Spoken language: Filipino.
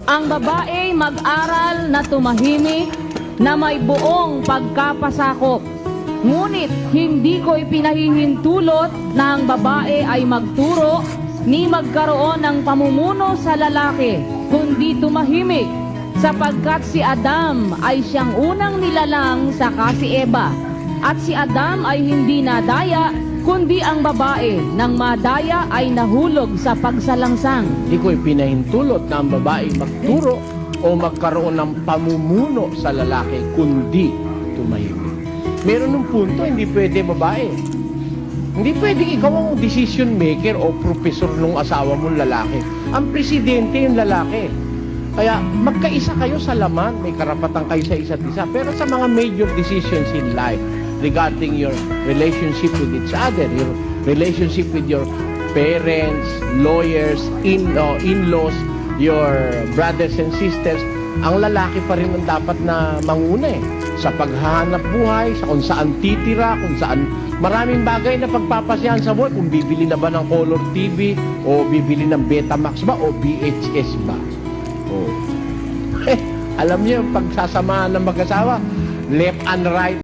Ang babae mag-aral na tumahimik na may buong pagkapasakop. Ngunit hindi ko ipinahihintulot na ang babae ay magturo ni magkaroon ng pamumuno sa lalaki, kundi tumahimik sapagkat si Adam ay siyang unang nilalang saka si Eva. At si Adam ay hindi nadaya, kundi ang babae nang madaya ay nahulog sa pagsalangsang. Hindi ko ipinahintulot na ang babae magturo o magkaroon ng pamumuno sa lalaki, kundi tumahimik. Meron ng punto, hindi pwede babae. Hindi pwedeng ikaw ang decision maker o professor ng asawa mong lalaki. Ang presidente yung lalaki. Kaya magkaisa kayo sa laman, may karapatan kayo sa isa't isa. Pero sa mga major decisions in life, regarding your relationship with each other, your relationship with your parents, lawyers, in-laws, your brothers and sisters, ang lalaki pa rin ang dapat na manguna sa paghahanap buhay, sa kung saan titira, kung saan maraming bagay na pagpapasyahan sa buhay, kung bibili na ba ng color TV, o bibili ng Betamax ba, o VHS ba. Alam niyo, pagsasamahan ng mag-asawa, left and right,